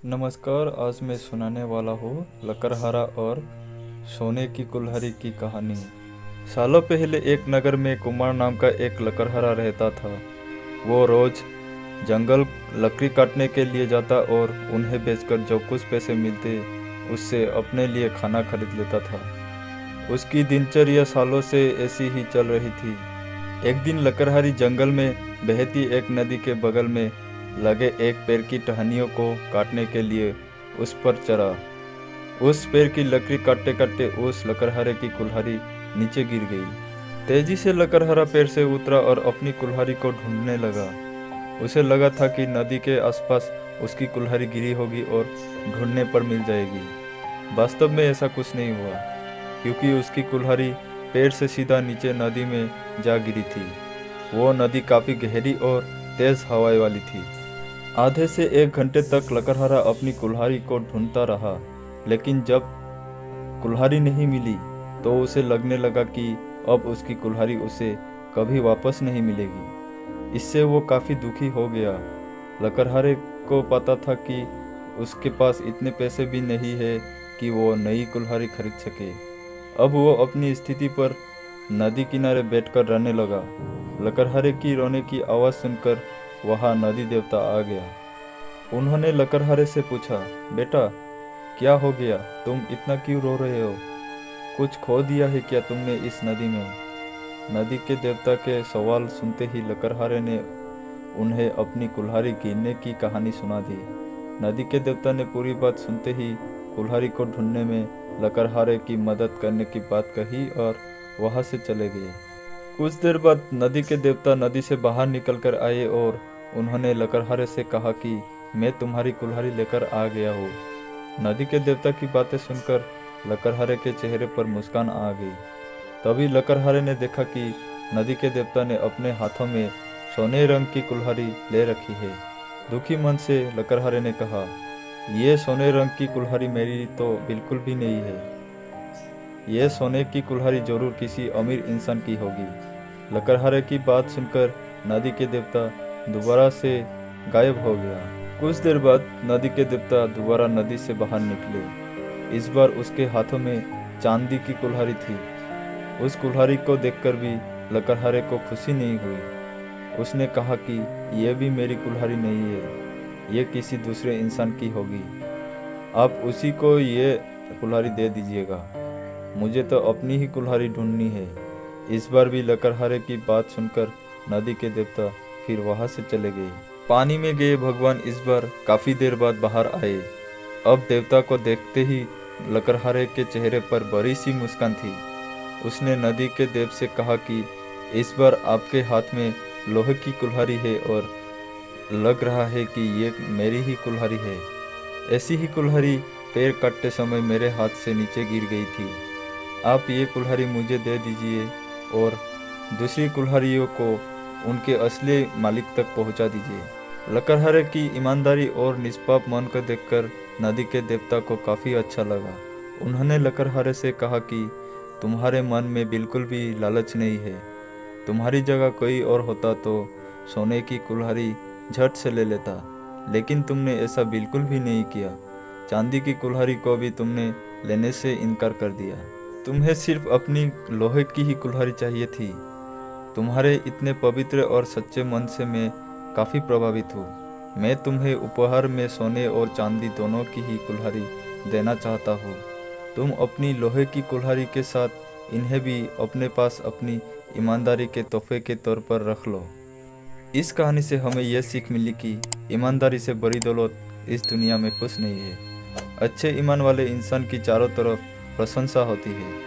नमस्कार। आज मैं सुनाने वाला हूँ लकड़हारा और सोने की कुल्हाड़ी की कहानी। सालों पहले एक नगर में कुमार नाम का एक लकड़हारा रहता था। वो रोज जंगल लकड़ी काटने के लिए जाता और उन्हें बेचकर जो कुछ पैसे मिलते उससे अपने लिए खाना खरीद लेता था। उसकी दिनचर्या सालों से ऐसी ही चल रही थी। एक दिन लकड़हारी जंगल में बहती एक नदी के बगल में लगे एक पेड़ की टहनियों को काटने के लिए उस पर चढ़ा। उस पेड़ की लकड़ी काटते काटते उस लकड़हारे की कुल्हाड़ी नीचे गिर गई। तेजी से लकड़हारा पेड़ से उतरा और अपनी कुल्हाड़ी को ढूंढने लगा। उसे लगा था कि नदी के आसपास उसकी कुल्हाड़ी गिरी होगी और ढूंढने पर मिल जाएगी। वास्तव में ऐसा कुछ नहीं हुआ, क्योंकि उसकी कुल्हाड़ी पेड़ से सीधा नीचे नदी में जा गिरी थी। वो नदी काफ़ी गहरी और तेज हवाई वाली थी। आधे से 1 घंटे तक लकड़हारा अपनी कुल्हाड़ी को ढूंढता रहा, लेकिन जब कुल्हाड़ी नहीं मिली तो उसे लगने लगा कि अब उसकी कुल्हाड़ी उसे कभी वापस नहीं मिलेगी। इससे वो काफ़ी दुखी हो गया। लकड़हारे को पता था कि उसके पास इतने पैसे भी नहीं है कि वो नई कुल्हाड़ी खरीद सके। अब वो अपनी स्थिति पर नदी किनारे बैठकर रोने लगा। लकड़हारे की रोने की आवाज़ सुनकर वहाँ नदी देवता आ गया। उन्होंने लकड़हारे से पूछा, बेटा क्या हो गया, तुम इतना क्यों रो रहे हो? कुछ खो दिया है क्या तुमने इस नदी में? नदी के देवता के सवाल सुनते ही लकड़हारे ने उन्हें अपनी कुल्हाड़ी गिरने की कहानी सुना दी। नदी के देवता ने पूरी बात सुनते ही कुल्हाड़ी को ढूंढने में लकड़हारे की मदद करने की बात कही और वहां से चले गए। कुछ देर बाद नदी के देवता नदी से बाहर निकलकर आए और उन्होंने लकड़हारे से कहा कि मैं तुम्हारी कुल्हाड़ी लेकर आ गया हूँ। नदी के देवता की बातें सुनकर लकड़हारे के चेहरे पर मुस्कान आ गई। तभी लकड़हारे ने देखा कि नदी के देवता ने अपने हाथों में सोने रंग की कुल्हाड़ी ले रखी है। दुखी मन से लकड़हारे ने कहा, ये सोने रंग की कुल्हाड़ी मेरी तो बिल्कुल भी नहीं है। यह सोने की कुल्हाड़ी जरूर किसी अमीर इंसान की होगी। लकड़हारे की बात सुनकर नदी के देवता दोबारा से गायब हो गया। कुछ देर बाद नदी के देवता दोबारा नदी से बाहर निकले। इस बार उसके हाथों में चांदी की कुल्हाड़ी थी। उस कुल्हाड़ी को देखकर भी लकड़हारे को खुशी नहीं हुई। उसने कहा कि यह भी मेरी कुल्हाड़ी नहीं है, यह किसी दूसरे इंसान की होगी। आप उसी को ये कुल्हाड़ी दे दीजिएगा, मुझे तो अपनी ही कुल्हाड़ी ढूंढनी है। इस बार भी लकड़हारे की बात सुनकर नदी के देवता फिर वहां से चले गए। पानी में गए भगवान इस बार काफी देर बाद बाहर आए। अब देवता को देखते ही लकड़हारे के चेहरे पर बड़ी सी मुस्कान थी। उसने नदी के देव से कहा कि इस बार आपके हाथ में लोहे की कुल्हाड़ी है और लग रहा है कि ये मेरी ही कुल्हाड़ी है। ऐसी ही कुल्हाड़ी पेड़ काटते समय मेरे हाथ से नीचे गिर गई थी। आप ये कुल्हाड़ी मुझे दे दीजिए और दूसरी कुल्हाड़ियों को उनके असली मालिक तक पहुंचा दीजिए। लकड़हारे की ईमानदारी और निष्पाप मन को देखकर नदी के देवता को काफ़ी अच्छा लगा। उन्होंने लकड़हारे से कहा कि तुम्हारे मन में बिल्कुल भी लालच नहीं है। तुम्हारी जगह कोई और होता तो सोने की कुल्हाड़ी झट से ले लेता, लेकिन तुमने ऐसा बिल्कुल भी नहीं किया। चांदी की कुल्हाड़ी को भी तुमने लेने से इनकार कर दिया। तुम्हें सिर्फ अपनी लोहे की ही कुल्हाड़ी चाहिए थी। तुम्हारे इतने पवित्र और सच्चे मन से मैं काफ़ी प्रभावित हूँ। मैं तुम्हें उपहार में सोने और चांदी दोनों की ही कुल्हाड़ी देना चाहता हूँ। तुम अपनी लोहे की कुल्हाड़ी के साथ इन्हें भी अपने पास अपनी ईमानदारी के तोहफे के तौर पर रख लो। इस कहानी से हमें यह सीख मिली कि ईमानदारी से बड़ी दौलत इस दुनिया में कुछ नहीं है। अच्छे ईमान वाले इंसान की चारों तरफ प्रशंसा होती है।